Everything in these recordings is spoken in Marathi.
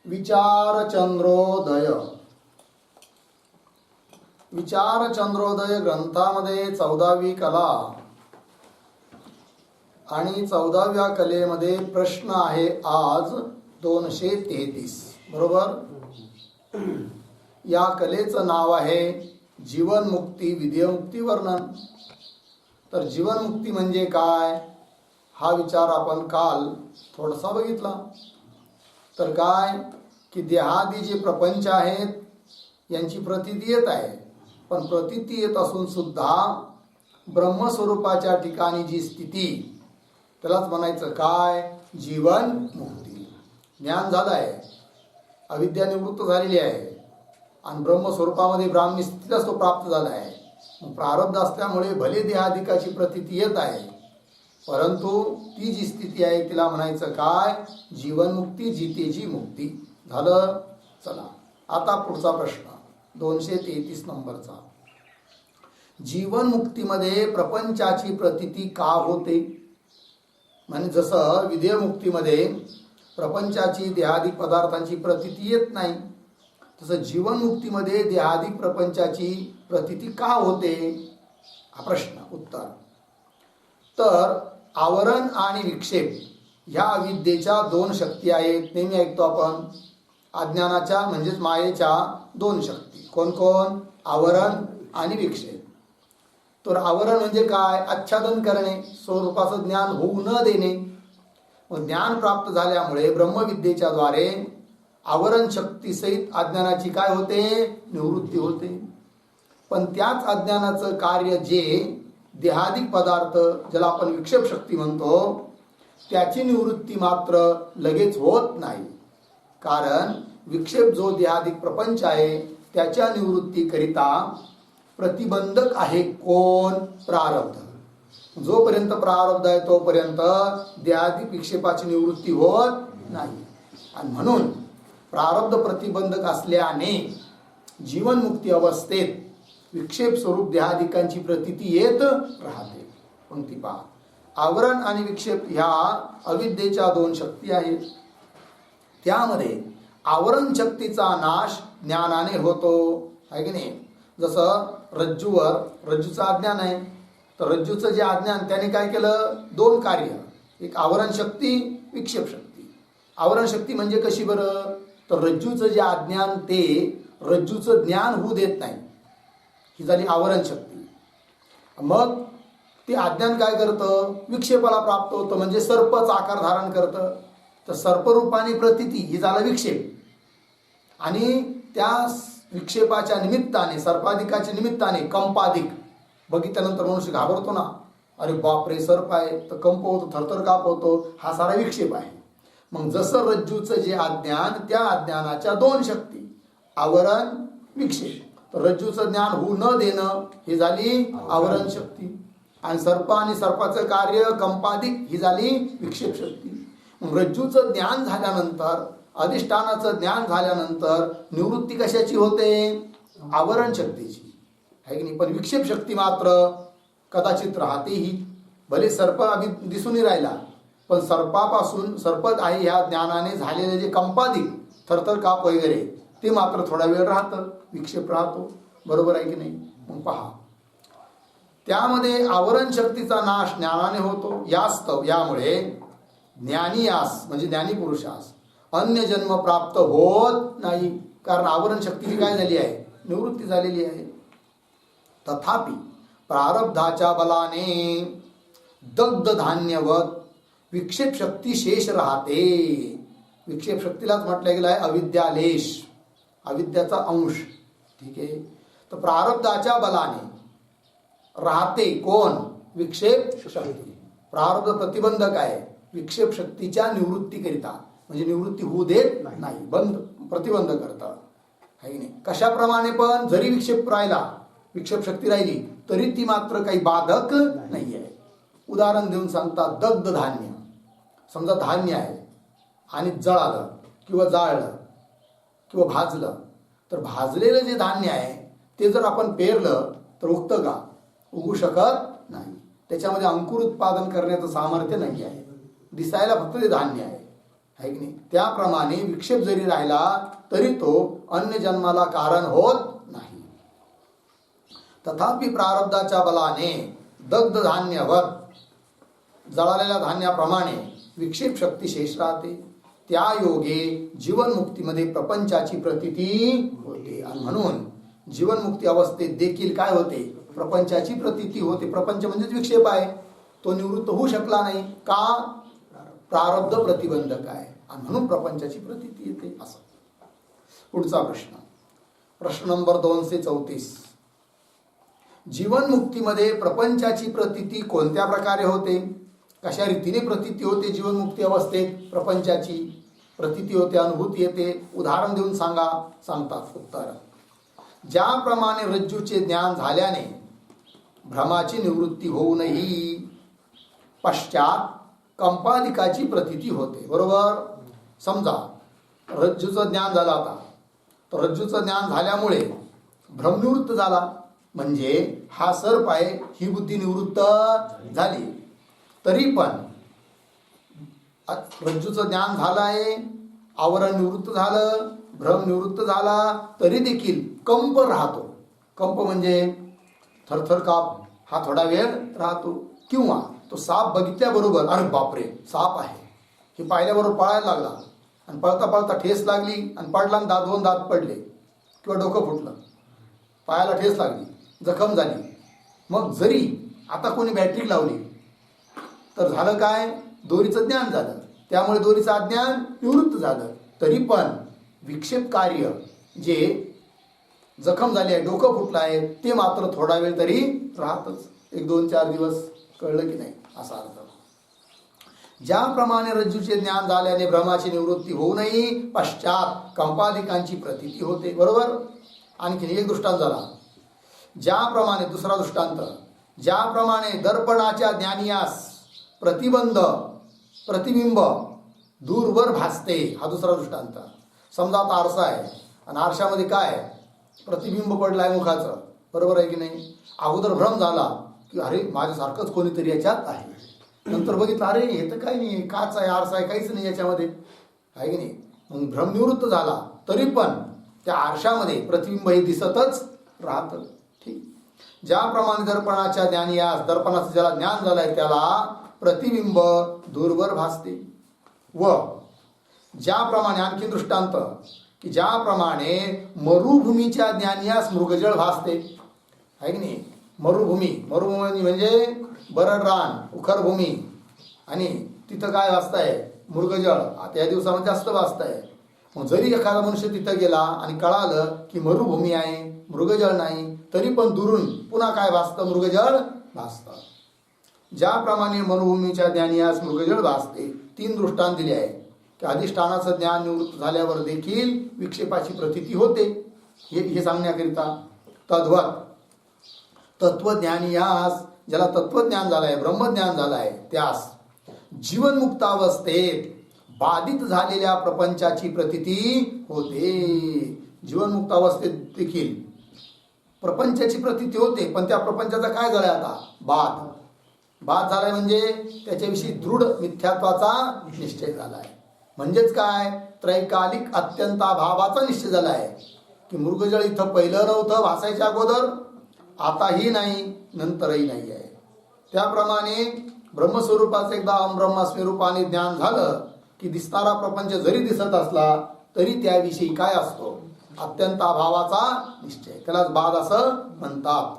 विचारचंद्रोदय. विचारचंद्रोदय ग्रंथामध्ये 14वी कला आणि 14व्या कलेमध्ये प्रश्न आहे आज 233. बरोबर. या कलेचं नाव आहे जीवनमुक्ती विधेयमुक्ती वर्णन. तर जीवनमुक्ती म्हणजे काय हा विचार आपण काल थोडासा बघितला. तर काय की देहादी जे प्रपंच आहेत यांची प्रतीती येत आहे, पण प्रतीती येत असून सुद्धा ब्रह्मस्वरूपाच्या ठिकाणी जी स्थिती त्यालाच म्हणायचं काय जीवन मुक्ती. ज्ञान झालं आहे, अविद्या निवृत्त झालेली आहे आणि ब्रह्मस्वरूपामध्ये ब्राह्मी स्थितीलाच तो प्राप्त झाला आहे. प्रारब्ध असल्यामुळे भले देहाधिकाची प्रतीती येत आहे, परंतु ती जी स्थिती आहे तिला म्हणायचं काय जीवनमुक्ती, जितेची मुक्ती. झालं. चला आता पुढचा प्रश्न 233 नंबरचा. जीवनमुक्तीमध्ये प्रपंचाची प्रतीती का होते. म्हणजे जसं विधेयमुक्तीमध्ये प्रपंचाची देहादिक पदार्थांची प्रतीती येत नाही, तसं जीवनमुक्तीमध्ये देहादिक प्रपंचाची प्रतीती का होते हा प्रश्न. उत्तर. तर आवरण आणि विक्षेप ह्या अविद्येच्या दोन शक्ती आहेत. नेहमी ऐकतो आपण अज्ञानाच्या म्हणजेच मायेच्या दोन शक्ती. कोण कोण. आवरण आणि विक्षेप. तर आवरण म्हणजे काय आच्छादन करणे, स्वरूपाचं ज्ञान होऊ न देणे. मग ज्ञान प्राप्त झाल्यामुळे ब्रह्मविद्येच्या द्वारे आवरण शक्तीसहित अज्ञानाची काय होते निवृत्ती होते. पण त्याच अज्ञानाचं कार्य जे देहादिक पदार्थ ज्याला आपण विक्षेप शक्ती म्हणतो त्याची निवृत्ती मात्र लगेच होत नाही. कारण विक्षेप जो देहादिक प्रपंच आहे त्याच्या निवृत्तीकरिता प्रतिबंधक आहे कोण प्रारब्ध. जोपर्यंत प्रारब्ध आहे तोपर्यंत देहादिक विक्षेपाची निवृत्ती होत नाही. आणि म्हणून प्रारब्ध प्रतिबंधक असल्याने जीवनमुक्ती अवस्थेत विक्षेप स्वरूप देहादिकांची प्रतीती येत राहते. पंक्ती पहा. आवरण आणि विक्षेप ह्या अविद्येच्या दोन शक्ती आहेत. त्यामध्ये आवरण शक्तीचा नाश ज्ञानाने होतो, आहे की नाही. जसं रज्जूचं अज्ञान आहे, तर रज्जूचं जे अज्ञान त्याने काय केलं दोन कार्य. एक आवरण शक्ती, विक्षेप शक्ती. आवरण शक्ती म्हणजे कशी बरं. तर रज्जूचं जे अज्ञान ते रज्जूचं ज्ञान होऊ देत नाही, ही झाली आवरण शक्ती. मग ते अज्ञान काय करतं विक्षेपाला प्राप्त होतं, म्हणजे सर्पचा आकार धारण करतं. तर सर्परूपाने प्रतीती ही झाला विक्षेप. आणि त्या विक्षेपाच्या निमित्ताने सर्पाधिकाच्या निमित्ताने कंपाधिक बघितल्यानंतर मनुष्य घाबरतो ना, अरे बापरे सर्प आहे, तर कंप होतो, थरथर काप होतो. हा सारा विक्षेप आहे. मग जसं रज्जूचं जे अज्ञान त्या अज्ञानाच्या दोन शक्ती आवरण विक्षेप. तर रज्जूचं ज्ञान होऊ न देणं ही झाली आवरण शक्ती, आणि सर्प आणि सर्पाचं कार्य कंपाधिक ही झाली विक्षेप शक्ती. मग रज्जूचं ज्ञान झाल्यानंतर अधिष्ठानाचं ज्ञान झाल्यानंतर निवृत्ती कशाची होते आवरण शक्तीची, आहे की नाही. पण विक्षेप शक्ती मात्र कदाचित राहतेही. भले सर्प अभि दिसूनही राहिला, पण सर्पापासून सर्पच आहे ह्या ज्ञानाने झालेले जे कंपाधिक थरथर काप वगैरे ते मात्र थोडा वेळ राहतं, विक्षेप राहतो. बरोबर आहे की नाही. मग पहा त्यामध्ये आवरण शक्तीचा नाश ज्ञानाने होतो. यास्तव यामुळे ज्ञानीयास म्हणजे ज्ञानी पुरुषास अन्य जन्म प्राप्त होत नाही, कारण आवरण शक्तीची काय झाली आहे निवृत्ती झालेली आहे. तथापि प्रारब्धाच्या बलाने दग्ध धान्यवत विक्षेप शक्ती शेष राहते. विक्षेप शक्तीलाच म्हटलं गेलं आहे अविद्यालेश, अविद्याचा अंश. ठीक आहे. तर प्रारब्धाच्या बलाने राहते कोण विक्षेप शक्ती. प्रारब्ध प्रतिबंधक आहे विक्षेप शक्तीच्या निवृत्तीकरिता, म्हणजे निवृत्ती होऊ देत नाही, बंद प्रतिबंध करतात, आहे की नाही. कशाप्रमाणे पण जरी विक्षेप राहिला विक्षेप शक्ती राहिली तरी ती मात्र काही बाधक नाही आहे. उदाहरण देऊन सांगतात दग्ध धान्य. समजा धान्य आहे आणि जळालं किंवा जाळलं किंवा भाजलं, तर भाजलेलं जे धान्य आहे ते जर आपण पेरलं तर उगतं का उगू शकत नाही. त्याच्यामध्ये अंकुर उत्पादन करण्याचं सामर्थ्य नाही आहे. दिसायला फक्त ते धान्य आहे, आहे की नाही. त्याप्रमाणे विक्षेप जरी राहिला तरी तो अन्य जन्माला कारण होत नाही. तथापि प्रारब्धाच्या बलाने दग्ध धान्यवत जळालेल्या धान्याप्रमाणे विक्षेप शक्ती शेष राहते. त्या योगे जीवनमुक्तीमध्ये प्रपंचाची प्रतीती होते. आणि म्हणून जीवनमुक्ती अवस्थेत देखील काय होते? प्रपंचाची प्रतीती होते. प्रपंच म्हणजेच विक्षेप आहे. तो निवृत्त होऊ शकला नाही का? प्रारब्ध प्रतिबंधक आहे आणि म्हणून प्रपंचाची प्रतीती येते. असं. पुढचा प्रश्न, प्रश्न नंबर 234. जीवनमुक्तीमध्ये प्रपंचाची प्रतीती कोणत्या प्रकारे होते? कशा रीतीने प्रतीती होते? जीवनमुक्ती अवस्थेत प्रपंचाची प्रतीती होते, अनुभूती येते. उदाहरण देऊन सांगा. सांगतात उत्तर, ज्याप्रमाणे रज्जूचे ज्ञान झाल्याने भ्रमाची निवृत्ती होऊनही पश्चात कंपादिकाची प्रतीती होते. बरोबर. समजा रज्जूचं ज्ञान झालं आता, तर रज्जूचं ज्ञान झाल्यामुळे भ्रमनिवृत्त झाला, म्हणजे हा सर्प आहे ही बुद्धी निवृत्त झाली. तरी पण रज्जूचं ज्ञान झालं आहे, आवरण निवृत्त झालं, भ्रम निवृत्त झाला, तरी देखील कंप राहतो. कंप म्हणजे थरथर काप हा थोडा वेळ राहतो. किंवा तो साप बघितल्याबरोबर अरे बापरे साप आहे हे पाहिल्याबरोबर पळायला लागला आणि पळता पळता ठेस लागली आणि पडला आणि दोन दात पडले किंवा डोकं फुटलं, पायाला ठेस लागली, जखम झाली. मग जरी आता कोणी बॅटरी लावली तर झालं काय? दोरीचं ज्ञान झालं, त्यामुळे दोरीचं अज्ञान निवृत्त झालं. तरी पण विक्षेप कार्य जे जखम झाली आहे, डोकं फुटलं आहे, ते मात्र थोडा वेळ तरी राहतच. 1-2-4 दिवस. कळलं की नाही? असा अर्थ. ज्याप्रमाणे रज्जूचे ज्ञान झाल्याने भ्रमाची निवृत्ती होऊनही पश्चात कंपादिकांची प्रतीती होते. बरोबर. आणखी एक दृष्टांत झाला. ज्याप्रमाणे, दुसरा दृष्टांत, ज्याप्रमाणे दर्पणाच्या ज्ञानियास प्रतिबिंब दूरवर भासते. हा दुसरा दृष्टांत. समजा आता आरसा आहे आणि आरशामध्ये काय प्रतिबिंब पडलं आहे मुखाचं. बरोबर आहे की नाही? अगोदर भ्रम झाला की अरे माझ्यासारखंच कोणीतरी याच्यात आहे. नंतर बघितलं अरे हे तर काही नाही, काच आहे, आरसा आहे, काहीच नाही याच्यामध्ये, आहे की नाही? मग भ्रम निवृत्त झाला तरी पण त्या आरशामध्ये प्रतिबिंब हे दिसतच राहतं. ठीक. ज्याप्रमाणे दर्पणाच्या ज्ञानियास, दर्पणाचं ज्याला ज्ञान झालंय त्याला प्रतिबिंब दूरवर भासते. व ज्याप्रमाणे, आणखी दृष्टांत, की ज्याप्रमाणे मरुभूमीच्या ज्ञानियास मृगजळ भासते. आहे की नाही? मरुभूमी म्हणजे बरड रान, उखर भूमी, आणि तिथं काय वाचताय? मृगजळ. आता या दिवसामध्ये जास्त वाचताय. मग जरी एखादा मनुष्य तिथं गेला आणि कळालं की मरुभूमी आहे, मृगजळ नाही, तरी पण दुरून पुन्हा काय भासतं? मृगजळ भासतं. ज्याप्रमाणे मरुभूमीच्या ज्ञानियास मृगजळ भासते. 3 दृष्टांत दिले आहे की अधिष्ठानाचं ज्ञान निवृत्त झाल्यावर देखील विक्षेपाची प्रतीती होते. हे सांगण्याकरिता. तद्वत तत्वज्ञानियास, ज्याला तत्वज्ञान झालंय, ब्रह्मज्ञान झालंय, त्यास जीवनमुक्तावस्थेत बाधित झालेल्या प्रपंचाची प्रतीती होते. जीवनमुक्तावस्थेत देखील प्रपंचाची प्रतीती होते, पण त्या प्रपंचाचा काय झालाय आता? बाद झालाय, म्हणजे त्याच्याविषयी दृढ मिथ्यात्वाचा निश्चय झालाय. म्हणजेच काय? त्रैकालिक अत्यंताभावाचा निश्चय झालाय की मृगजळ इथं पहिलं नव्हतं भासायच्या अगोदर, आताही नाही, नंतरही नाही आहे. त्याप्रमाणे ब्रह्मस्वरूपाचं एकदा ब्रह्मास्मी रूपाने ज्ञान झालं की दिसणारा प्रपंच जरी दिसत असला तरी त्याविषयी काय असतो? अत्यंत अभावाचा निश्चय. त्यालाच बाद असं म्हणतात.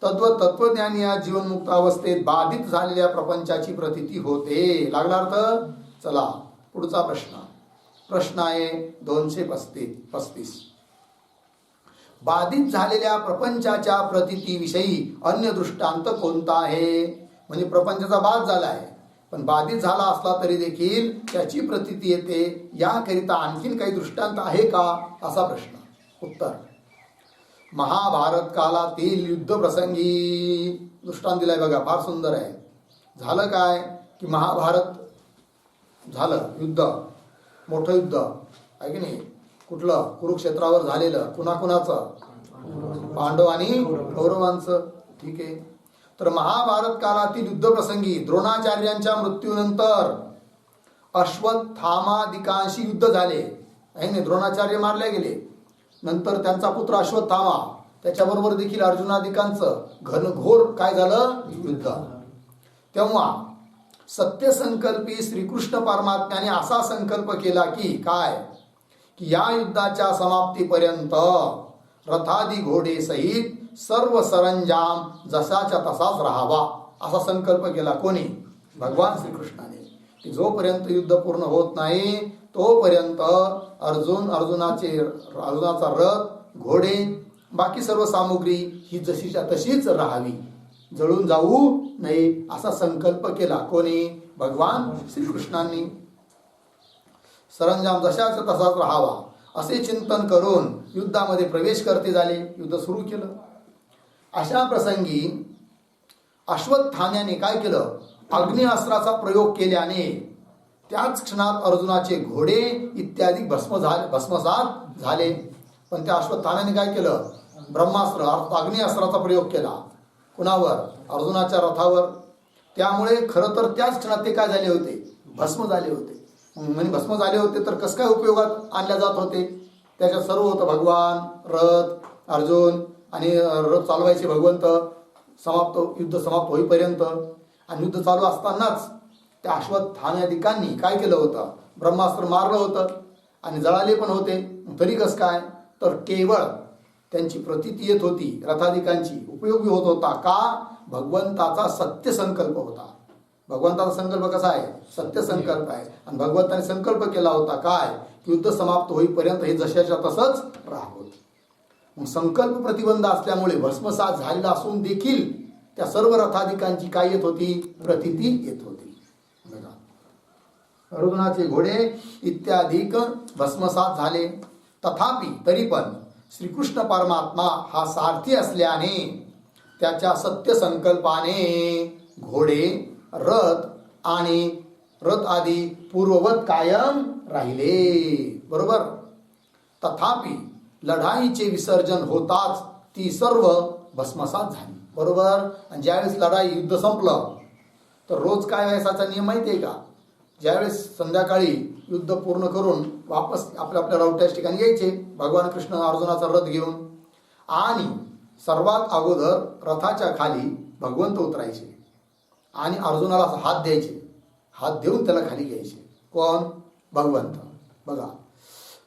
तत्वज्ञानी या जीवनमुक्त अवस्थेत बाधित झालेल्या प्रपंचाची प्रतीती होते. लागला अर्थ? चला पुढचा प्रश्न आहे 235. बाधित झालेल्या प्रपंचाच्या प्रतीतीविषयी अन्य दृष्टांत कोणता आहे? म्हणजे प्रपंचाचा बाध झाला आहे, पण बाधित झाला असला तरी देखील त्याची प्रतीती येते. याकरिता आणखीन काही दृष्टांत आहे का, असा प्रश्न. उत्तर, महाभारत कालातील युद्ध प्रसंगी दृष्टांत दिलाय बघा, फार सुंदर आहे. झालं काय की महाभारत झालं, युद्ध, मोठं युद्ध आहे की नाही? कुठलं? कुरुक्षेत्रावर झालेलं. कुणाकुणाचं? पांडव आणि कौरवांचं. ठीक आहे. तर महाभारत कालातील युद्ध प्रसंगी द्रोणाचार्यांच्या मृत्यूनंतर अश्वत्थामादिकांशी युद्ध झाले आहे ना, द्रोणाचार्य मारले गेले. नंतर त्यांचा पुत्र अश्वत्थामा, त्याच्याबरोबर देखील अर्जुनादिकांचं घनघोर काय झालं, युद्ध. तेव्हा सत्यसंकल्पी श्रीकृष्ण परमात्म्याने असा संकल्प केला की काय, की या युद्धाच्या समाप्तीपर्यंत रथादी घोडे सहित सर्व सरंजाम जसाच्या तसाच राहावा, असा संकल्प केला. कोणी? भगवान श्रीकृष्णाने. की जोपर्यंत युद्ध पूर्ण होत नाही तोपर्यंत अर्जुनाचा रथ, घोडे, बाकी सर्व सामुग्री ही जशीच्या तशीच राहावी, जळून जाऊ नये, असा संकल्प केला. कोणी? भगवान श्रीकृष्णांनी. सरंजाम जशाच तसाच राहावा असे चिंतन करून युद्धामध्ये प्रवेश करते झाले, युद्ध सुरू केलं. अशा प्रसंगी अश्वत्थाम्याने काय केलं, अग्निअस्त्राचा प्रयोग केल्याने त्याच क्षणात अर्जुनाचे घोडे इत्यादी भस्मसात झाले. पण त्या अश्वत्थाम्याने काय केलं, ब्रह्मास्त्र अग्निअस्त्राचा प्रयोग केला. कुणावर? अर्जुनाच्या रथावर. त्यामुळे खरं तर त्याच क्षणात ते काय झाले होते, भस्म झाले होते. म्हणजे भस्म झाले होते तर कसं काय उपयोगात आणल्या जात होते? त्याच्यात सर्व होतं, भगवान, रथ, अर्जुन आणि रथ चालवायचे भगवंत, युद्ध समाप्त होईपर्यंत. आणि युद्ध चालू असतानाच त्या अश्वत्थाम्यादिकांनी काय केलं होतं, ब्रह्मास्त्र मारलं होतं आणि जळाले पण होते. तरी कसं काय, तर केवळ त्यांची प्रतीती येत होती, रथादिकांची उपयोगी होत होता. का? भगवंताचा सत्य संकल्प होता. भगवंताचा संकल्प कसा आहे, सत्य संकल्प आहे. आणि भगवंताने संकल्प केला होता काय, की युद्ध समाप्त होईपर्यंत हे जशाच्या तसंच राहावं. मग संकल्प प्रतिबंध असल्यामुळे भस्मसात झालेला असून देखील त्या सर्व रथादिकांची काय येत होती, प्रतीती येत होती. अर्जुनाचे घोडे इत्यादिक भस्मसात झाले. तथापि तरी पण श्रीकृष्ण परमात्मा हा सारथी असल्याने त्याच्या सत्य संकल्पाने घोडे, रथ आदी पूर्ववत कायम राहिले. बरोबर. तथापि लढाईचे विसर्जन होताच ती सर्व भस्मसात झाली. बरोबर. आणि ज्यावेळेस लढाई, युद्ध संपलं तर रोज काय व्हायचा नियम माहिती आहे का? ज्यावेळेस संध्याकाळी युद्ध पूर्ण करून वापस आपल्या रावट्याच्या ठिकाणी यायचे भगवान कृष्ण अर्जुनाचा रथ घेऊन, आणि सर्वात अगोदर रथाच्या खाली भगवंत उतरायचे आणि अर्जुनाला हात द्यायचे. हात देऊन त्याला खाली घ्यायचे. कोण? भगवंत. बघा,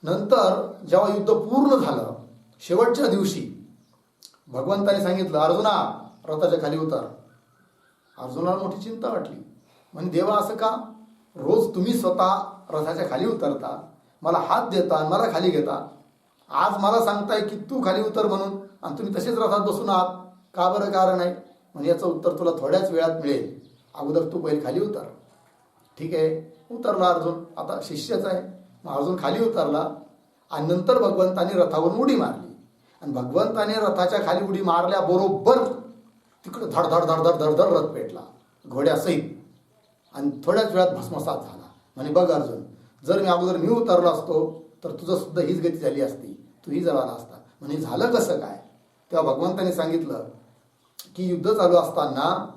नंतर जेव्हा युद्ध पूर्ण झालं, शेवटच्या दिवशी भगवंताने सांगितलं, अर्जुना रथाच्या खाली उतर. अर्जुनाला मोठी चिंता वाटली. म्हणजे देवा, असं का? रोज तुम्ही स्वतः रथाच्या खाली उतरता, मला हात देता आणि मला खाली घेता, आज मला सांगताय की तू खाली उतर म्हणून, आणि तुम्ही तसेच रथात बसून आहात, का बरं? कारण आहे म्हणजे याचं उत्तर तुला थोड्याच वेळात मिळेल. अगोदर तू पहिले खाली उतर. ठीक आहे, उतरला अर्जुन. आता शिष्यच आहे. मग अर्जुन खाली उतरला आणि नंतर भगवंताने रथावरून उडी मारली. आणि भगवंताने रथाच्या खाली उडी मारल्याबरोबर तिकडं धड धड धड धड धड धड रथ पेटला घोड्यासहित, आणि थोड्याच वेळात भस्मसात झाला. म्हणे बघ अर्जुन, जर मी उतरलो असतो तर तुझं सुद्धा हीच गती झाली असती, तूही जळाला असता. म्हणे झालं कसं काय? तेव्हा भगवंताने सांगितलं की युद्ध चालू असताना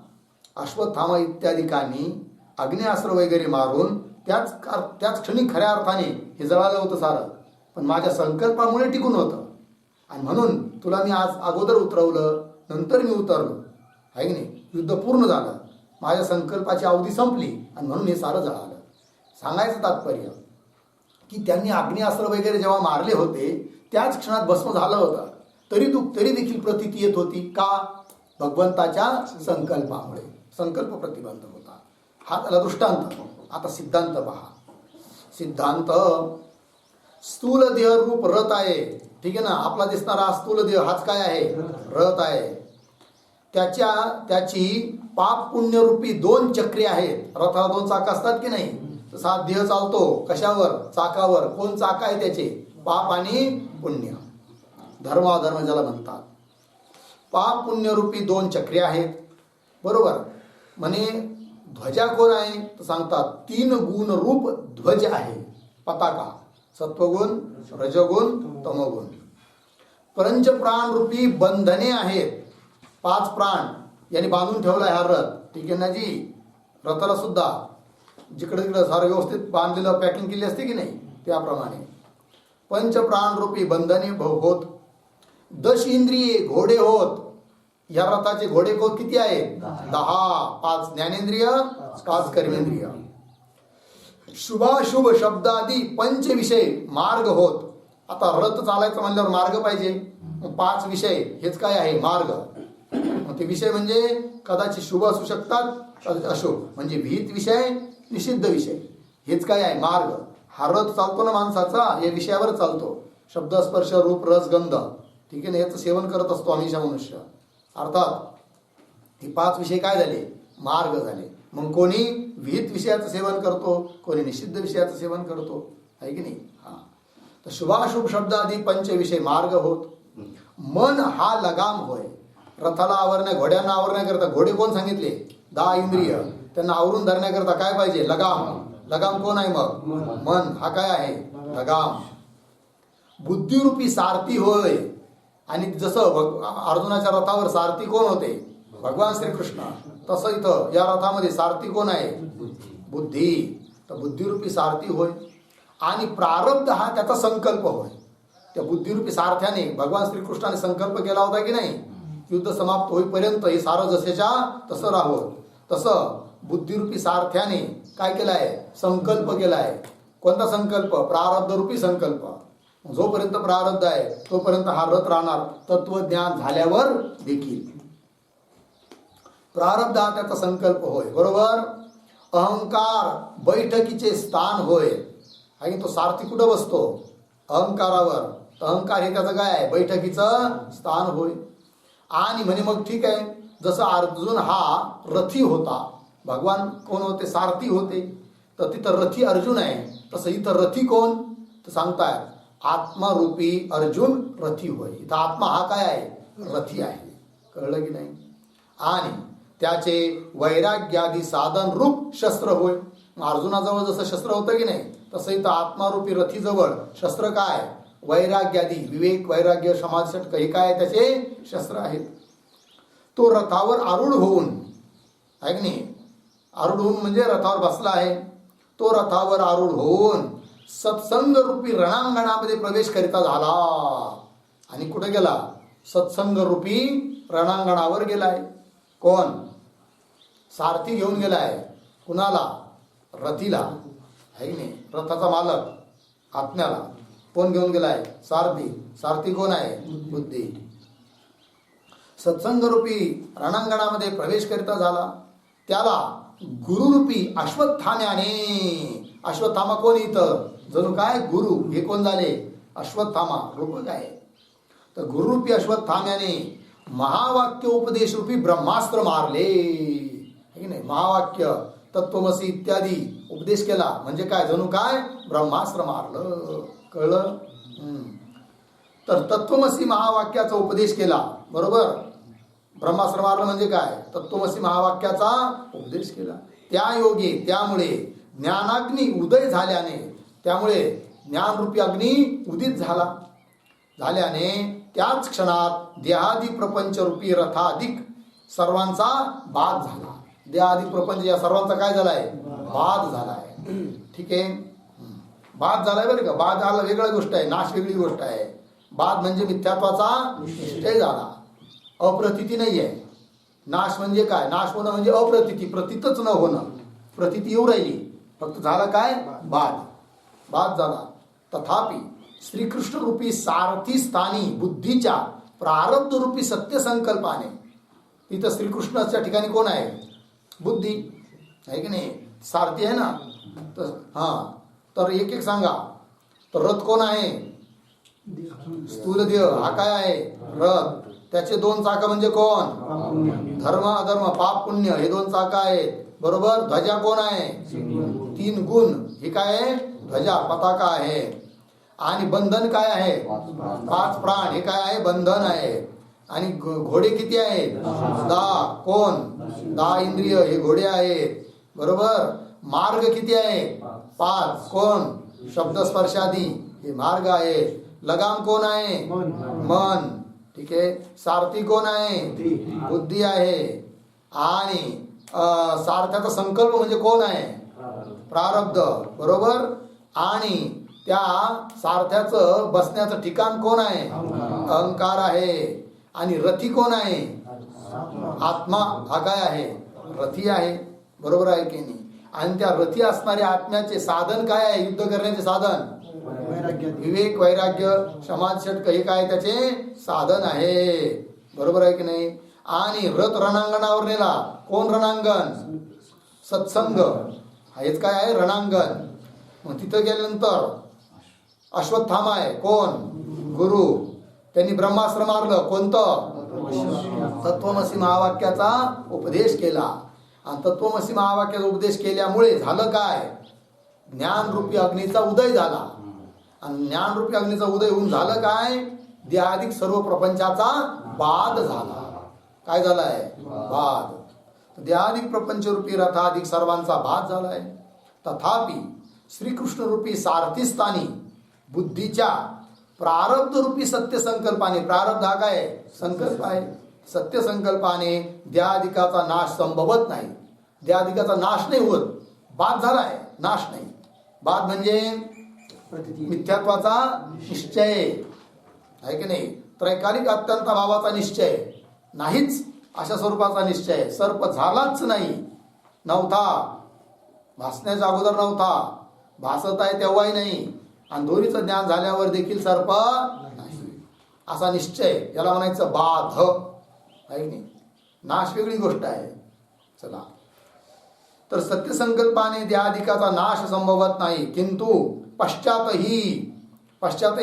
अश्वत्थामा इत्यादिकांनी अग्निअस्त्र वगैरे मारून त्याच क्षणी खऱ्या अर्थाने हे जळालं होतं सारं, पण माझ्या संकल्पामुळे टिकून होतं. आणि म्हणून तुला मी आज अगोदर उतरवलं, नंतर मी उतरलो, आहे की नाही? युद्ध पूर्ण झालं, माझ्या संकल्पाची अवधी संपली आणि म्हणून हे सारं जळालं. सांगायचं तात्पर्य की त्यांनी अग्निअस्त्र वगैरे जेव्हा मारले होते त्याच क्षणात भस्म झालं होतं, तरी देखील प्रतीती येत होती. का? भगवंताच्या संकल्पामुळे. संकल्प प्रतिबंध होता. हा त्याला दृष्टांत. आता सिद्धांत पहा. सिद्धांत, स्थूल देह रूप रथ आहे, ठीक आहे ना? आपला दिसणारा स्थूल देह हाच काय आहे? रथ आहे. त्याची पाप पुण्य रूपी 2 चक्रे आहेत. रथाला 2 चाक असतात की नाही? तसा देह चालतो कशावर? चाकावर. कोण चाक आहे त्याचे? पाप आणि पुण्य, धर्म अधर्म ज्याला म्हणतात. पाप पुण्य रूपी 2 चक्रे आहेत. बरोबर. म्हणे ध्वजा कोण आहे? तर सांगतात 3 गुण रूप ध्वज आहे, पताका. सत्वगुण, रजगुण, तमोगुण. पंच प्राण रूपी बंधने आहेत. 5 प्राण यांनी बांधून ठेवला हा रथ, ठीक आहे ना जी? रथाला सुद्धा जिकडे तिकडे सारं व्यवस्थित बांधलेलं पॅकिंग केली असते की नाही, त्याप्रमाणे पंचप्राण रूपी बंधने होत, दश इंद्रिये घोडे होत. या रथाचे घोडे किती आहेत? 10. 5 ज्ञानेंद्रिय, 5 कर्मेंद्रिय. शुभाशुभ शब्दादी पंच विषय मार्ग होत. आता रथ चालायचं म्हणल्यावर मार्ग पाहिजे. 5 विषय हेच काय आहे? मार्ग. ते विषय म्हणजे कदाचित शुभ असू शकतात, अशुभ म्हणजे विहित विषय, निषिद्ध विषय, हेच काय आहे? मार्ग. हा रथ चालतो ना माणसाचा, या विषयावर चालतो. शब्द, स्पर्श, रूप, रस, गंध, ठीक आहे ना, याचं सेवन करत असतो हमेशा मनुष्य. अर्थात हे 5 विषय काय झाले? मार्ग झाले. मग कोणी विहित विषयाचं सेवन करतो, कोणी निषिद्ध विषयाचं सेवन करतो, आहे की नाही? हा. तर शुभाशुभ शब्द आधी पंच विषय मार्ग होत. मन हा लगाम होय. रथाला आवरण्या, घोड्यांना आवरण्याकरता, घोडे कोण सांगितले? 10 इंद्रिय. त्यांना आवरून धरण्याकरता काय पाहिजे? लगाम. लगाम कोण आहे मग? मन. हा काय आहे? लगाम. बुद्धिरूपी सारथी होय. आणि जसं अर्जुनाच्या रथावर सारथी कोण होते? भगवान श्रीकृष्ण. तसं इथं या रथामध्ये सारथी कोण आहे? बुद्धी. तर बुद्धिरूपी सारथी होय. आणि प्रारब्ध हा त्याचा संकल्प होय. त्या बुद्धिरूपी सारथ्याने भगवान श्रीकृष्णाने संकल्प केला होता की नाही, युद्ध समाप्त होईपर्यंत हे सारं जसेच्या तसं राहावं. तसं बुद्धिरूपी सारथ्याने काय केलं आहे? संकल्प केला आहे. कोणता संकल्प? प्रारब्धरूपी संकल्प. जोपर्यंत प्रारब्ध आहे तोपर्यंत हा रथ राहणार, तत्वज्ञान झाल्यावर देखील. प्रारब्ध हा त्याचा संकल्प होय. बरोबर. अहंकार बैठकीचे स्थान होय. आणि तो सारथी कुठं बसतो? अहंकारावर. अहंकार हे त्याचं काय आहे? बैठकीचं स्थान होय. आणि म्हणे मग ठीक आहे, जसं अर्जुन हा रथी होता, भगवान कोण होते? सारथी होते. तर तिथं रथी अर्जुन आहे, तसं इथं रथी कोण? तर सांगताय आत्मारूपी अर्जुन रथी होय. इथं आत्मा हा काय आहे? रथी आहे. कळलं की नाही? आणि त्याचे वैराग्यादी साधन रूप शस्त्र होय. अर्जुनाजवळ जसं शस्त्र होतं की नाही, तसं इथं आत्मारूपी रथीजवळ शस्त्र काय? वैराग्यादी, विवेक, वैराग्य, समाधी षटक, हे काय त्याचे शस्त्र आहेत. तो रथावर आरूढ होऊन, आहे की नाही? आरूढ होऊन म्हणजे रथावर बसला आहे. तो रथावर आरूढ होऊन सत्संग रूपी रणांगणामध्ये प्रवेश करिता झाला. आणि कुठे गेला? सत्संग रूपी रणांगणावर गेलाय. कोण? सारथी घेऊन गेलाय. कुणाला? रथीला, आहे की नाही? रथाचा मालक आत्म्याला कोण घेऊन गेलाय? सारथी. सारथी कोण आहे? बुद्धी. सत्संग रूपी रणांगणामध्ये प्रवेश करिता झाला. त्याला गुरुरूपी अश्वत्थाम्याने, अश्वत्थामा कोण इथं? जणू काय गुरु. हे कोण झाले? अश्वत्थामा. रूप काय? तर गुरुरूपी अश्वत्थाम्याने महावाक्य उपदेश रूपी ब्रह्मास्त्र मारले, है की नाही? महावाक्य, तत्वमसी इत्यादी उपदेश केला म्हणजे काय? जणू काय ब्रह्मास्त्र मारलं. कळलं? तर तत्वमसी महावाक्याचा उपदेश केला. बरोबर. ब्रह्मास्त्र मारलं म्हणजे काय? तत्वमसी महावाक्याचा उपदेश केला. त्या योगे, त्यामुळे ज्ञानाग्नी उदय झाल्याने, त्यामुळे ज्ञानरूपी अग्नी उदित झाल्याने त्याच क्षणात देहादी प्रपंच रूपी रथाधिक सर्वांचा बाध झाला. देहादी प्रपंच या सर्वांचा काय झालाय? बाध झालाय. ठीक आहे. बाध झालाय बरं का. बाध झाला वेगळी गोष्ट आहे, नाश वेगळी गोष्ट आहे. बाध म्हणजे मिथ्यात्वाचा निश्चय झाला, अप्रतीती नाही आहे. नाश म्हणजे काय? नाश होणं म्हणजे अप्रतीती, प्रतीतच न होणं. प्रतीती येऊ राहिली, फक्त झाला काय? बाध. बाध झाला. तथापि श्रीकृष्ण रूपी सारथी स्थानी बुद्धीच्या प्रारब्ध रूपी सत्य संकल्पाने, इथं श्रीकृष्णाच्या ठिकाणी कोण आहे? बुद्धी, आहे की नाही? सारथी आहे ना. तर तर एक एक सांगा. तर रथ कोण आहे? स्थूल देह. हा काय आहे? रथ. त्याचे 2 चाक म्हणजे कोण? धर्म अधर्म, पाप पुण्य, हे 2 चाक आहेत. बरोबर. ध्वजा कोण आहे? 3 गुण. हे काय आहे? ध्वजा, पताका आहे. आणि बंधन काय आहे? 5 प्राण. हे काय आहे? बंधन आहे. आणि घोडे किती आहेत? 10. कोण? 10 इंद्रिय, हे घोडे आहेत. बरोबर. मार्ग किती आहे? 5. कोण? शब्द स्पर्शादी, हे मार्ग आहे. लगाम कोण आहे? मन. ठीक आहे. सारथी कोण आहे? बुद्धी आहे. आणि सारथ्याचा संकल्प म्हणजे कोण आहे? प्रारब्ध, बरोबर. आणि त्या सारथ्याचं बसण्याचं ठिकाण कोण आहे? अहंकार आहे. आणि रथी कोण आहे? आत्मा. हा काय आहे? रथी आहे, बरोबर आहे की नाही? आणि त्या रथी असणाऱ्या आत्म्याचे साधन काय आहे? युद्ध करण्याचे साधन विवेक, वैराग्य, समाज षटक हे काय त्याचे साधन आहे, बरोबर आहे की नाही? आणि रथ रणांगणावर नेला. कोण रणांगण? सत्संग. हेच काय आहे? रणांगण. मग तिथं गेल्यानंतर अश्वत्थामा आहे. कोण? गुरु. त्यांनी ब्रह्मास्त्र मारलं. कोणतं? तत्वमसी महावाक्याचा उपदेश केला. आणि तत्वमसी महावाक्याचा उपदेश केल्यामुळे झालं काय? ज्ञानरूपी अग्नीचा उदय झाला. आणि ज्ञानरूपी अग्नीचा उदय होऊन झालं काय? देहाधिक सर्व प्रपंचाचा बाध झाला. काय झालाय? बाध. देहाधिक प्रपंचरूपी रथाधिक सर्वांचा बाध झालाय. तथापि श्रीकृष्णरूपी सारथीस्थानी बुद्धीच्या प्रारब्ध रूपी सत्य संकल्पाने, प्रारब्ध हा काय? संकल्प आहे. सत्य संकल्पाने देहाधिकाचा नाश संभवत नाही. देहाधिकाचा नाश नाही होत. बाध झालाय, नाश नाही. बाध म्हणजे मिथ्यात्वाचा निश्चय आहे की नाही? त्रैकालिक अत्यंत भावाचा निश्चय नाहीच, अशा स्वरूपाचा निश्चय. सर्प झालाच नाही, नव्हता, भासण्याच्या अगोदर नव्हता, भासत आहे तेव्हाही नाही, आणि दोरीचं ज्ञान झाल्यावर देखील सर्प नाही, असा निश्चय. याला म्हणायचं बाध आहे की नाही? नाश वेगळी गोष्ट आहे. चला, तर सत्य संकल्पाने देहाधिकाचा नाश संभवत नाही. किंतु पश्चातही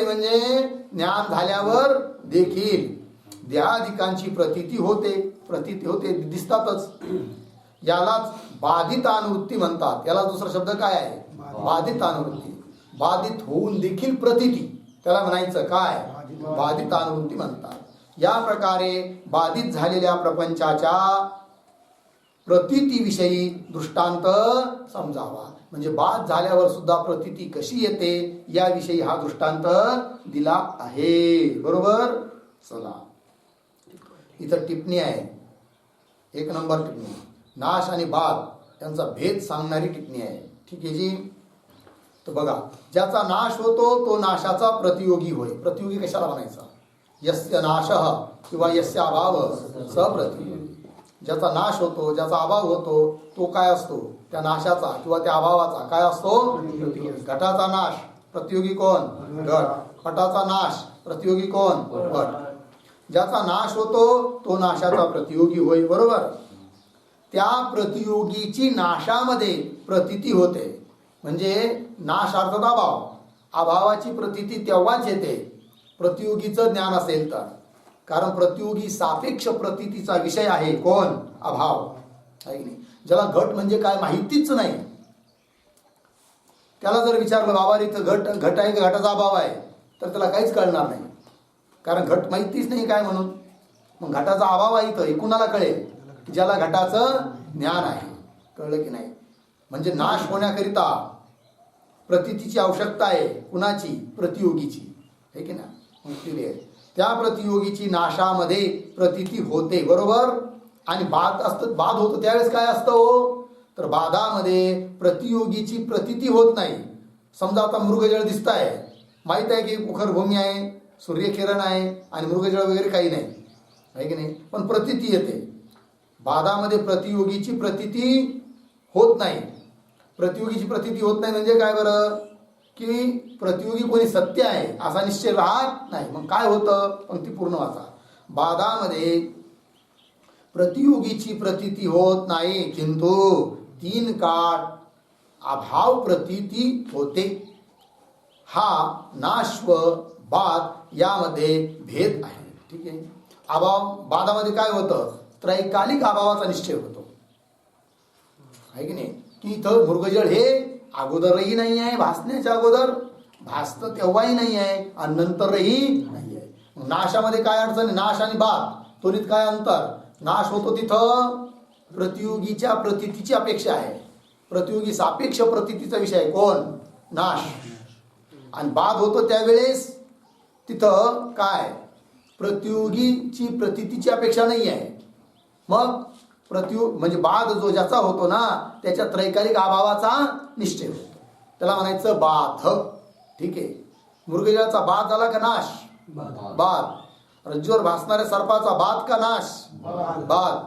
म्हणजे ज्ञान झाल्यावर देखील देहाधिकांची प्रतीती होते, दिसतातच. यालाच बाधित अनुवृत्ती म्हणतात. याला दुसरा शब्द काय आहे? बाधित अनुवृत्ती. बाधित होऊन देखील प्रतीती, त्याला म्हणायचं काय? बाधित अनुवृत्ती म्हणतात. या प्रकारे बाधित झालेल्या प्रपंचाच्या प्रतीतीविषयी दृष्टांत समजावा. म्हणजे बाध झाल्यावर सुद्धा प्रतीती कशी येते याविषयी हा दृष्टांत दिला आहे, बरोबर. चला, इथं टिप्पणी आहे, 1 नंबर टिप्पणी. नाश आणि बाध यांचा भेद सांगणारी टिप्पणी आहे. ठीक आहे जी. तर बघा, ज्याचा नाश होतो तो नाशाचा प्रतियोगी होय. प्रतियोगी कशाला म्हणायचा? यस्य नाशः किंवा यस्य अभाव स प्रतियोगी. ज्याचा नाश होतो, ज्याचा अभाव होतो, तो काय असतो? त्या नाशाचा किंवा त्या अभावाचा काय असतो? घटाचा नाश, प्रतियोगी कोण? घट. पटाचा नाश, प्रतियोगी कोण? पट. ज्याचा नाश होतो तो नाशाचा प्रतियोगी होय, बरोबर. त्या प्रतियोगीची नाशामध्ये प्रतीती होते. म्हणजे नाश अर्थात अभाव. अभावाची प्रतीती तेव्हाच येते प्रतियोगीचं ज्ञान असेल तर. कारण प्रतियोगी सापेक्ष प्रतीतीचा विषय आहे. कोण? अभाव आहे की नाही? ज्याला घट म्हणजे काय माहितीच नाही, त्याला जर विचारलं बाबा इथं घट आहे की घटाचा अभाव आहे, तर त्याला काहीच कळणार नाही. कारण घट माहितीच नाही काय म्हणून. मग घटाचा अभाव आहे इथं हे कुणाला कळेल? ज्याला घटाचं ज्ञान आहे. कळलं की नाही? म्हणजे नाश होण्याकरिता प्रतीतीची आवश्यकता आहे. कुणाची? प्रतियोगीची, हे की नाही? त्या प्रतियोगीची नाशामध्ये प्रतीती होते, बरोबर. आणि बाध होतं त्यावेळेस काय असतं हो? तर बाधामध्ये प्रतियोगीची प्रतीती होत नाही. समजा आता मृगजळ दिसत आहे, माहित आहे की उखरभूमी आहे, सूर्यकिरण आहे आणि मृगजळ वगैरे काही नाही, आहे की नाही? पण प्रतीती येते. बाधामध्ये प्रतियोगीची प्रतीती होत नाही. प्रतियोगीची प्रतीती होत नाही म्हणजे काय बरं? की प्रतियोगी कोणी सत्य आहे असा निश्चय राहत नाही. मग काय होतं? पंक्ती पूर्ण वाचा. बाधामध्ये प्रतियोगीची प्रतीती होत नाही, किंतु 3 काळ अभाव प्रतीती होते. हा नाश व बाध यामध्ये भेद आहे. ठीक आहे. बाधामध्ये काय होतं? त्रैकालिक अभावाचा निश्चय होतो, आहे की नाही? की इथं मृगजळ हे अगोदरही नाही आहे, भासण्याच्या अगोदर भासतं तेव्हाही नाही आहे, आणि नंतरही नाही आहे. नाशामध्ये काय अडचण आहे? नाश आणि बाध दोन्हीत काय अंतर? नाश होतो तिथं प्रतियोगीच्या प्रतीतीची अपेक्षा आहे. प्रतियोगी सापेक्ष प्रतीतीचा विषय आहे. कोण? नाश. आणि बाध होतो त्यावेळेस तिथं काय? प्रतियोगीची प्रतीतीची अपेक्षा नाही आहे. मग म्हणजे बाध जो ज्याचा होतो ना त्याच्या त्रैकालिक अभावाचा निश्चय होतो, त्याला म्हणायचं बाध. ठीक आहे. मृगजळाचा बाध झाला का नाश? बाध. रज्जूवर भासणाऱ्या सर्पाचा बाध का नाश? बाध.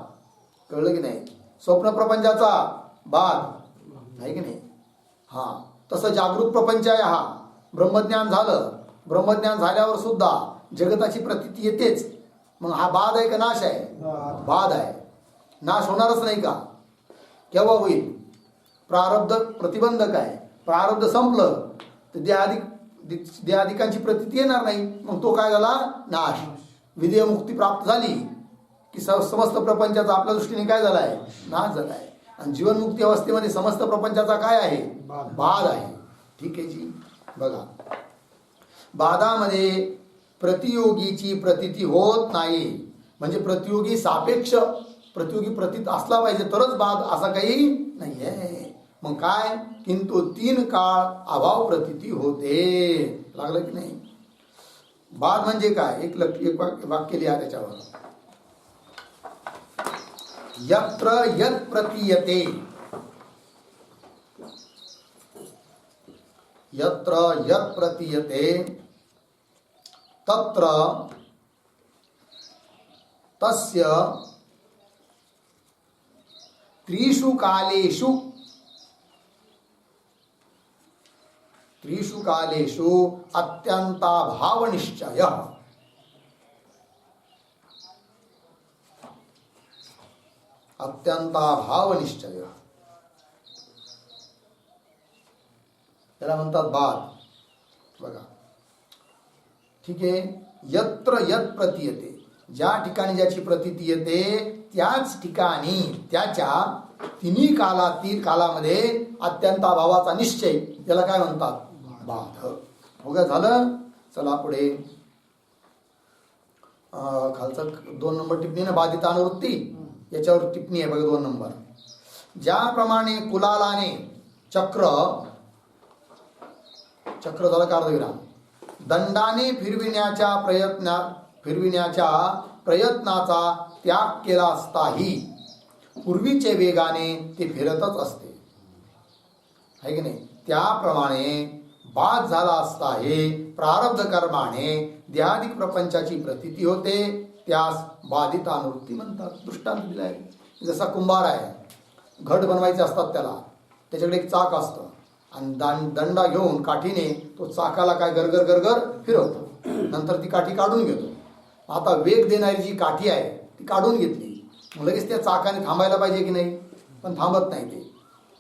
कळलं की नाही? स्वप्न प्रपंचाचा बाध आहे की नाही? हा. तसं जागृत प्रपंच आहे हा. ब्रह्मज्ञान झालं, ब्रह्मज्ञान झाल्यावर सुद्धा जगताची प्रतीती येतेच. मग हा बाध आहे का नाश आहे? बाध आहे. नाश होणारच नाही का? केव्हा होईल? प्रारब्ध प्रतिबंधक आहे. प्रारब्ध संपलं तर देहादिकांची प्रतीती येणार नाही. मग तो काय झाला? नाश. विदेह मुक्ती प्राप्त झाली की समस्त प्रपंचाचा आपल्या दृष्टीने काय झाला आहे? नाश झाला आहे. आणि जीवनमुक्ती अवस्थेमध्ये समस्त प्रपंचाचा काय आहे? बाध आहे. ठीक आहे जी. बघा, बाधामध्ये प्रतियोगीची प्रतीती होत नाही. म्हणजे प्रतियोगी सापेक्ष प्रतियोगी प्रतीत असला पाहिजे तरच बाध, असा काही नाही आहे. मग काय? किंतु 3 काळ अभाव प्रतीती होते. लागलं की नाही? बाध म्हणजे काय? एक वाक्य लिहा त्याच्यावर. यत्र यत् प्रतीयते, यत्र यत् प्रतीयते तत्र तस्य त्रिषु कालेषु अत्यंताभाव निश्चय. अत्यंताभाव निश्चय त्याला म्हणतात बाध. बघा, ठीक आहे. यत्र यत् प्रतीयते, ज्या ठिकाणी ज्याची प्रतीती येते त्याच ठिकाणी त्याच्या तिन्ही कालामध्ये अत्यंताभावाचा निश्चय, त्याला काय म्हणतात? बाध. हो का? झालं. चला पुढे. खालचं 2 नंबर टिप्पणी ना, बाधित अनुवृत्ती, याच्यावर टिप्पणी आहे बघा 2 नंबर. ज्याप्रमाणे कुलालाने चक्र झालं का अर्धविराम, दंडाने फिरविण्याच्या प्रयत्नाचा त्याग केला असताही पूर्वीचे वेगाने ते फिरतच असते, आहे की नाही? त्याप्रमाणे बाध झाला असता हे प्रारब्ध कर्माने देहादिक प्रपंचाची प्रतीती होते, त्यास बाधित अनुवृत्ती म्हणतात. दृष्टांत दिला आहे. जसा कुंभार आहे, घट बनवायचे असतात त्याला, त्याच्याकडे एक चाक असतं आणि दंडा घेऊन काठीने तो चाकाला काय गरगर गरगर फिरवतो, नंतर ती काठी काढून घेतो. आता वेग देणारी जी काठी आहे ती काढून घेतली, लगेच त्या चाकाने थांबायला पाहिजे की नाही? पण थांबत नाही ते,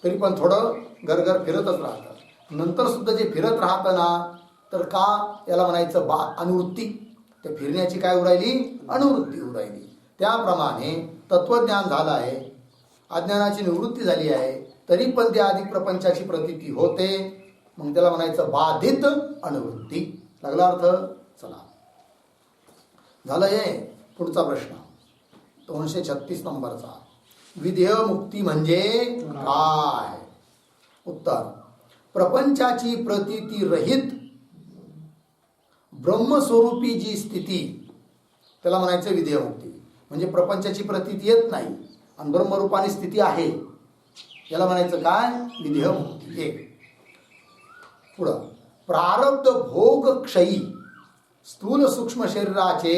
तरी पण थोडं गरगर फिरतच राहतं. नंतर सुद्धा जे फिरत राहतं ना, तर का याला म्हणायचं अनुवृत्ती. त्या फिरण्याची काय उरायली? अनुवृत्ती उरायली. त्याप्रमाणे तत्वज्ञान झालं आहे, अज्ञानाची निवृत्ती झाली आहे, तरी पण त्या अधिक प्रपंचाची प्रतीती होते. मग त्याला म्हणायचं बाधित अनुवृत्ती. लागला अर्थ? चला, झालं हे. पुढचा प्रश्न 236 नंबरचा. विधेय मुक्ती म्हणजे काय? उत्तर: प्रपंचाची प्रतीती रहित ब्रह्मस्वरूपी जी स्थिती, त्याला म्हणायचं विधेय मुक्ती. म्हणजे प्रपंचाची प्रतीती येत नाही आणि ब्रह्मरूपाने स्थिती आहे, याला म्हणायचं काय? विधेय मुक्ती. एक. पुढं प्रारब्ध भोग क्षयी स्थूल सूक्ष्म शरीराचे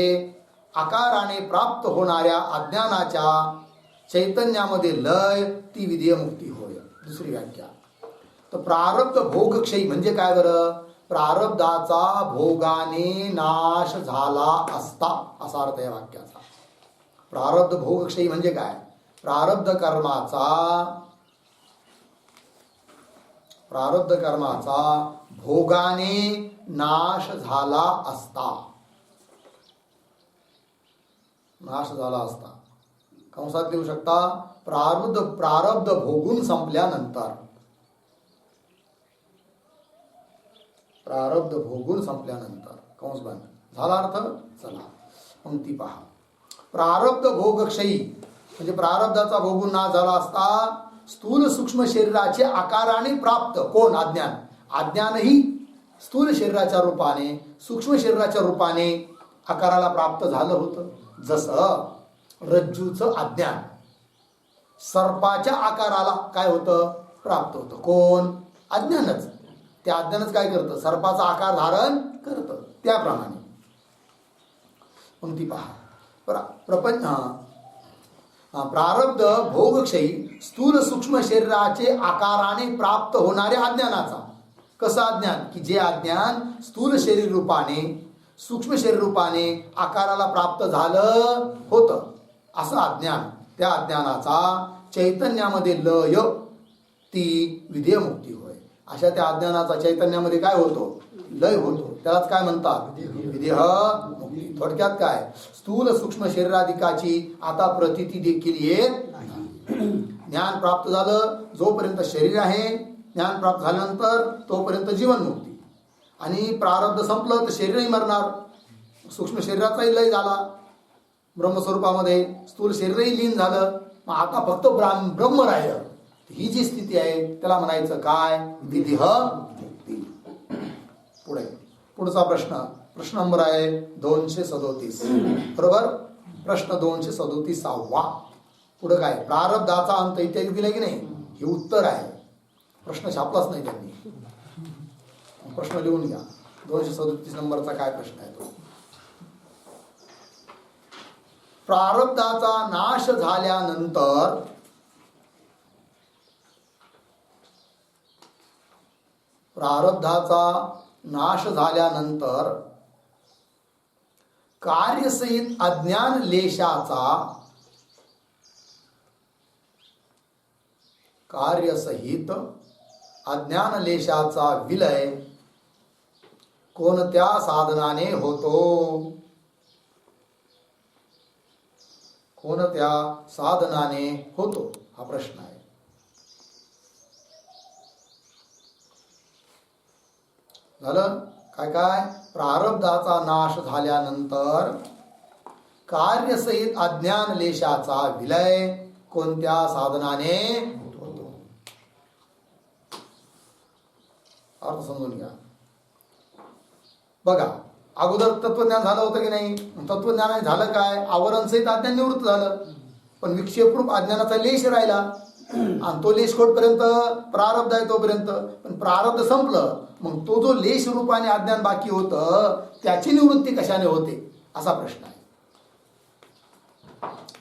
आकाराने प्राप्त होणाऱ्या अज्ञानाच्या चैतन्यामध्ये लय, ती विधेय मुक्ती होय. दुसरी व्याख्या. तर प्रारब्ध भोगक्षयी म्हणजे काय बरं? प्रारब्धाचा भोगाने नाश झाला असता, असा अर्थ या वाक्याचा. प्रारब्ध भोगक्षयी म्हणजे काय? प्रारब्ध कर्माचा भोगाने नाश झाला असता. नाश झाला असता कंसात लिहू शकता, प्रारब्ध भोगून संपल्यानंतर. प्रारब्ध भोगून संपल्यानंतर कंस बंद झाला अर्थ. चला पंक्ती पहा. प्रारब्ध भोगक्षयी म्हणजे प्रारब्धाचा भोगून नाश झाला असता स्थूल सूक्ष्म शरीराचे आकाराने प्राप्त. कोण? अज्ञान. अज्ञानही स्थूल शरीराच्या रूपाने सूक्ष्म शरीराच्या रूपाने आकाराला प्राप्त झालं होतं. जसं रज्जूचं अज्ञान, सर्पाच्या आकाराला काय होतं, प्राप्त होतं. कोण? अज्ञानच. ते अज्ञानच काय करतं, सर्पाचा आकार धारण करतं. त्याप्रमाणे पंक्ती पहा. प्रपंच प्रारब्ध भोगक्षयी स्थूल सूक्ष्म शरीराचे आकाराने प्राप्त होणारे अज्ञानाचा. कसं अज्ञान? की जे अज्ञान स्थूल शरीर रूपाने सूक्ष्म शरीर रूपाने आकाराला प्राप्त झालं होतं, असं अज्ञान. त्या अज्ञानाचा चैतन्यामध्ये लय, ती विधेय मुक्ती होय. अशा त्या अज्ञानाचा चैतन्यामध्ये काय होतो, लय होतो. त्यालाच काय म्हणतात, विदेह मुक्ती. थोडक्यात काय, स्थूल सूक्ष्म शरीराधिकाची आता प्रतीती देखील येत नाही. ज्ञान प्राप्त झालं जोपर्यंत शरीर आहे, ज्ञान प्राप्त झाल्यानंतर तोपर्यंत जीवनमुक्ती. आणि प्रारब्ध संपलं तर शरीरही मरणार. सूक्ष्म शरीराचाही लय झाला ब्रह्मस्वरूपामध्ये, स्थूल शरीरही लीन झालं. मग आता फक्त ब्रह्म राहिलं. ही जी स्थिती आहे त्याला म्हणायचं काय, विदेह मुक्ती. पुढचा प्रश्न नंबर आहे 237. बरोबर. प्रश्न 237. पुढे काय, प्रारब्धाचा अंत इत्यादी दिला की नाही, हे उत्तर आहे. प्रश्न छापलाच नाही त्यांनी. प्रश्न लिहून घ्या. 237 नंबरचा काय प्रश्न आहे तो. प्रारब्धाचा नाश झाल्यानंतर कार्यसहित अज्ञान लेशाचा विलय कोणत्या साधनाने होतो? कोणत्या साधनाने होतो हा प्रश्न आहे. झालं काय काय, प्रारब्धाचा नाश झाल्यानंतर कार्यसहित अज्ञान लेशाचा विलय कोणत्या साधनाने होतो. अर्थ समजून घ्या. बघा, अगोदर तत्वज्ञान झालं होतं की नाही. तत्वज्ञानाने झालं काय, आवरण सहित अज्ञान निवृत्त झालं, पण विक्षेपरूप अज्ञानाचा लेश राहिला. आणि तो लेश कोटपर्यंत प्रारब्ध आहे तोपर्यंत. पण प्रारब्ध संपलं, मग तो जो लेश रूपाने अज्ञान बाकी होतं त्याची निवृत्ती कशाने होते असा प्रश्न आहे.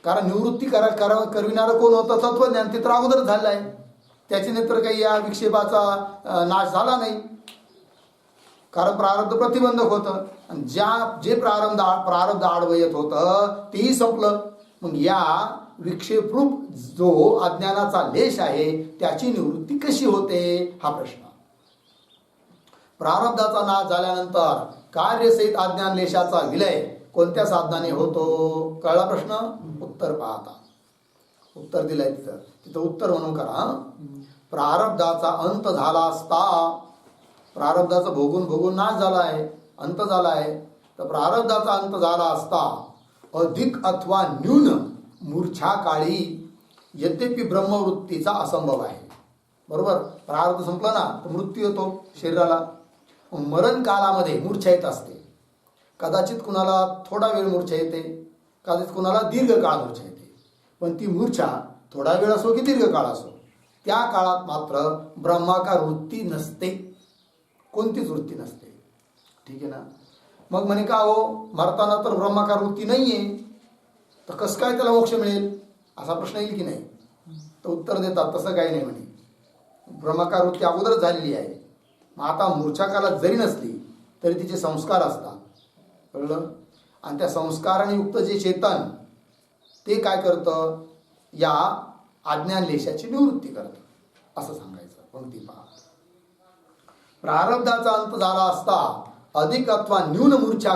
कारण निवृत्ती करविणारं कोण होतं, तत्वज्ञान. ते तर अगोदर झालं आहे. त्याच्या नंतर काही या विक्षेपाचा नाश झाला नाही, कारण प्रारब्ध प्रतिबंधक होतं. आणि जे प्रारब्ध आडवं येत होतं तेही संपलं. मग या विक्षेपरूप जो अज्ञानाचा लेश आहे त्याची निवृत्ती कशी होते हा प्रश्न. प्रारब्धाचा नाश झाल्यानंतर कार्यसहित अज्ञान लेशाचा विलय कोणत्या साधनाने होतो? कळला प्रश्न? उत्तर पाहता. उत्तर दिलंय तिथं उत्तर म्हणून करा. प्रारब्धाचा अंत झाला असता, प्रारब्धाचा भोगून नाश झाला आहे, अंत झाला आहे. तर प्रारब्धाचा अंत झाला असता अधिक अथवा न्यून मूर्छा काळी यद्यपि ब्रह्मवृत्तीचा असंभव आहे. बरोबर. प्रारब्ध संपला ना तर मृत्यू येतो शरीराला. मरण कालामध्ये मूर्छा येत असते. कदाचित कुणाला थोडा वेळ मूर्छा येते, कदाचित कुणाला दीर्घ काळ मूर्छा येते. पण ती मूर्छा थोडा वेळ असो की दीर्घ काळ असो, त्या काळात मात्र ब्रह्माकार वृत्ती नसते, कोणतीच वृत्ती नसते. ठीक आहे ना. मग म्हणे का हो, मरताना तर ब्रह्माकार वृत्ती नाहीये, तर कसं काय त्याला मोक्ष मिळेल असा प्रश्न येईल की नाही. तर उत्तर देतात तसं काही नाही म्हणे. ब्रह्माकार वृत्ती अगोदरच झालेली आहे. मग आता मूर्छा कालात जरी नसली तरी तिचे संस्कार असतात. कळलं. आणि त्या संस्काराने युक्त जे चेतन ते काय करतं, या अज्ञान लेशाची निवृत्ती करतं असं सांगायचं. पंक्ती पहा. प्रारब्धाचा अंत झाला असता अधिक अथवा न्यून मूर्छा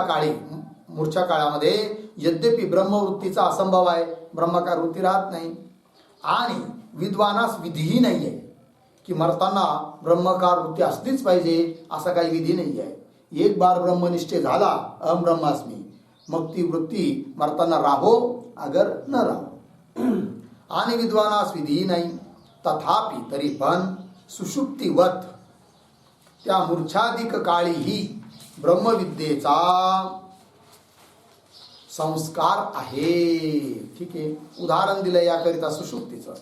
काळामध्ये यद्यपि ब्रह्मवृत्तीचा असंभव आहे, ब्रह्माकार वृत्ती राहत नाही. आणि विद्वानास विधीही नाही आहे की मरताना ब्रह्मकार वृत्ती असलीच पाहिजे असा काही विधी नाही आहे. एक बार ब्रह्मनिश्चय झाला अहम ब्रह्मास्मी, मग ती वृत्ती मरताना राहो अगर न राहो. आणि विद्वानास विधीही नाही. तथापि तरी पण सुषुप्तीवत त्या मूर्छाधिक काळीही ब्रह्मविद्येचा संस्कार आहे. ठीक आहे, उदाहरण दिलं याकरिता सुषुप्तीचं.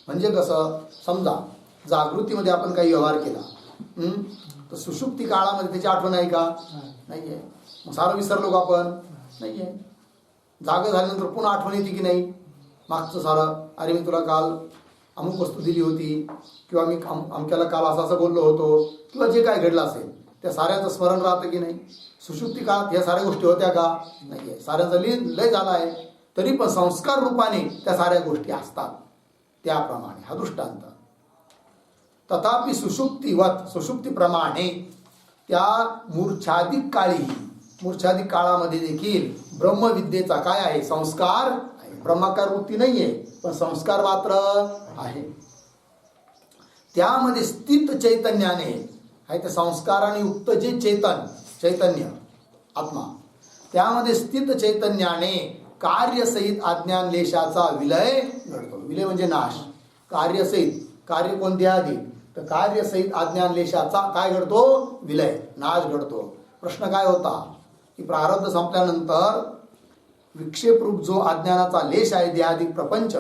म्हणजे कसं, समजा जागृतीमध्ये आपण काही व्यवहार केला, तर सुषुप्ती काळामध्ये त्याची आठवण आहे का? नाहीये. मग सारं विसरलो का आपण? नाहीये. जाग झाल्यानंतर पुन्हा आठवण येते की नाही मागचं सारं? अरे मी तुला काल अमुक वस्तू दिली होती, किंवा मी अमक्याला काल असं असं बोललो होतो, किंवा जे काय घडलं असेल त्या साऱ्याचं स्मरण राहतं की नाही? सुषुप्ती काळात ह्या साऱ्या गोष्टी होत्या का? नाहीये. साऱ्यांचा लय झाला आहे, तरी पण संस्कार रूपाने त्या साऱ्या गोष्टी असतात. त्याप्रमाणे हा दृष्टांत. तथापि सुषुप्तीवत, सुषुप्तीप्रमाणे त्या मूर्छादिक काळी, मूर्छादिक काळामध्ये देखील ब्रह्मविद्येचा काय आहे? संस्कार आहे. ब्रह्माकार वृत्ती नाहीये, पण संस्कार मात्र आहे. त्यामध्ये स्थित चैतन्याने आहे, त्या संस्काराने युक्त जे चैतन्य आत्मा, त्यामध्ये स्थित चैतन्याने कार्यसहित अज्ञानलेशाचा विलय घडतो. विलय म्हणजे नाश. कार्यसहित, कार्य कोणते आधी? तर कार्यसहित अज्ञानलेशाचा काय घडतो? विलय, नाश घडतो. प्रश्न काय होता की प्रारब्ध संपल्यानंतर विक्षेपरूप जो अज्ञानाचा लेश आहे, देहाधिक प्रपंच,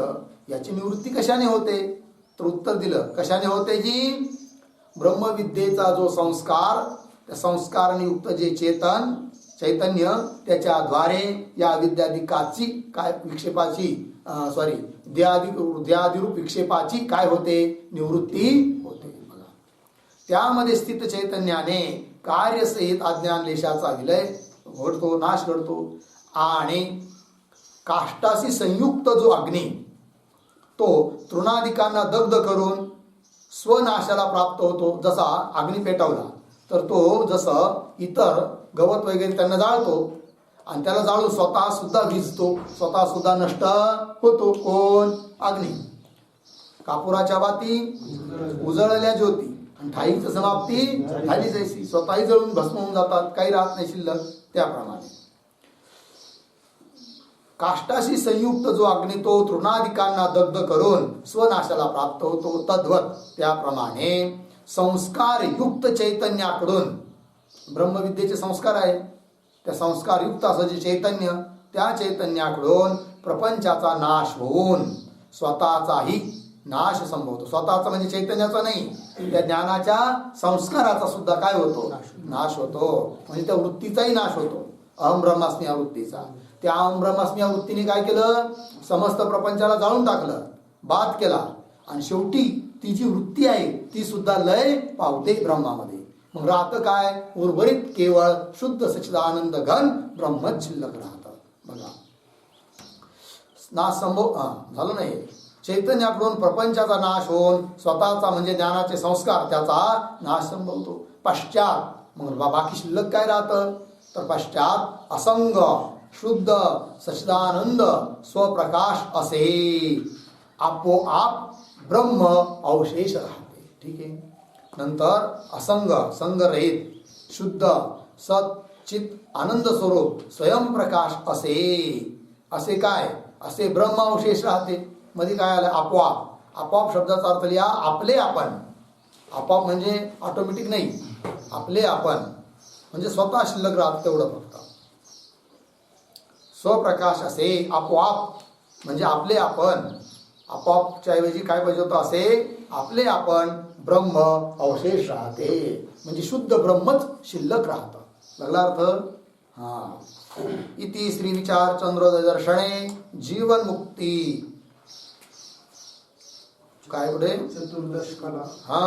याची निवृत्ती कशाने होते? तर उत्तर दिलं, कशाने होते जी? ब्रह्मविद्येचा जो संस्कार, त्या संस्काराने युक्त जे चैतन्य, त्याच्याद्वारे या विद्याधिकाची काय विक्षेपाची देहादिरूप विक्षेपाची काय होते? निवृत्ती होते. बघा, त्यामध्ये स्थित चैतन्याने कार्यसहित अज्ञानलेशाचा विलय घडतो, नाश घडतो. आणि काष्टाशी संयुक्त जो अग्नी, तो तृणादिकांना दग्ध करून स्वनाशाला प्राप्त होतो. जसा अग्नी पेटवला तर तो जसं इतर गवत वगैरे त्यांना जाळतो, आणि त्याला जाळून स्वतः सुद्धा विझतो, स्वतः सुद्धा नष्ट होतो. कोण? अग्नी. कापुराच्या बाती उजळल्या ज्योती, आणि ठाईची समाप्ती झाली जैसी. स्वतःही जळून भस्म होऊन जातात, काही राहत नाही शिल्लक. त्याप्रमाणे काष्टाशी संयुक्त जो अग्नी, तो तृणादिकांना दग्ध करून स्वनाशाला प्राप्त होतो. तद्वत, त्याप्रमाणे संस्कार युक्त चैतन्याकडून, ब्रह्मविद्येचे संस्कार आहे, त्या संस्कार युक्त असं जे चैतन्य, त्या चैतन्याकडून प्रपंचाचा नाश होऊन स्वतःचाही नाश संभवतो. स्वतःचा म्हणजे चैतन्याचा नाही, त्या ज्ञानाच्या संस्काराचा सुद्धा काय होतो? नाश होतो. म्हणजे त्या वृत्तीचाही नाश होतो, अहम ब्रह्मास्मी या वृत्तीचा. त्या अहम ब्रह्मास्मी या वृत्तीने काय केलं? समस्त प्रपंचाला जाळून टाकलं, बाद केला, आणि शेवटी ती जी वृत्ती आहे ती सुद्धा लय पावते ब्रह्मामध्ये. मग राहतं काय? उर्वरित केवळ शुद्ध सच्चिदानंद घन ब्रह्मच शिल्लक राहतं. बघा, नाश संभव झालं नाही. चैतन्याकडून प्रपंचाचा नाश होऊन स्वतःचा म्हणजे ज्ञानाचे संस्कार, त्याचा नाश संभवतो. पश्चात मग बाकी शिल्लक काय राहतं? तर पश्चात असंग शुद्ध सच्चिदानंद स्वप्रकाश असे आपोआप ब्रह्म अवशेष राहते. ठीक आहे. नंतर असंग, संगरहित, शुद्ध सच्चित आनंद स्वरूप स्वयंप्रकाश असे काय? असे ब्रह्म अवशेष राहते. मध्ये काय आलं? आपोआप. आपोआप शब्दाचा अर्थ लिहा, आपले आपण. आपोआप म्हणजे ऑटोमॅटिक नाही, आपले आपण म्हणजे स्वतः शिल्लक राहत तेवढं फक्त. स्वप्रकाश असे आपोआप म्हणजे आपले आपण. आपोआपच्या ऐवजी काय पाहिजे होतं? असे आपले आपण ब्रह्म अवशेष राहते, म्हणजे शुद्ध ब्रह्मच शिल्लक राहतं. लागला अर्थ? हा. इति श्री विचार चंद्रोदय दर्शने जीवन मुक्ती काय पुढे? चतुर्दश कला. हा,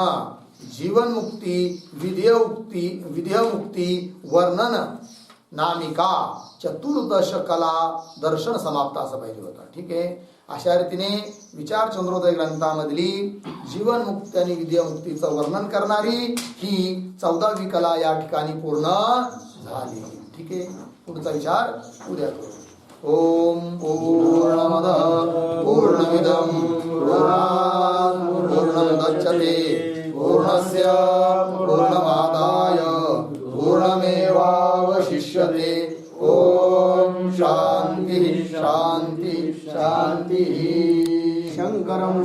जीवन मुक्ती विधेय मुक्ती वर्णन नामिका चतुर्दश कला दर्शन समाप्त असं पाहिजे होतं. ठीक आहे. अशा रीतीने विचार चंद्रोदय ग्रंथामधली जीवन मुक्ती आणि विधेय मुक्तीचं वर्णन करणारी ही 14वी कला या ठिकाणी पूर्ण झाली. ठीक आहे. पुढचा विचार उद्या करू. ओम पूर्णमदः पूर्णमिदं पूर्णात् पूर्णमुदच्यते पूर्णस्य पूर्णमादाय पूर्णमेवावशिष्यते. ओम शांति शांति शांति. शंकरं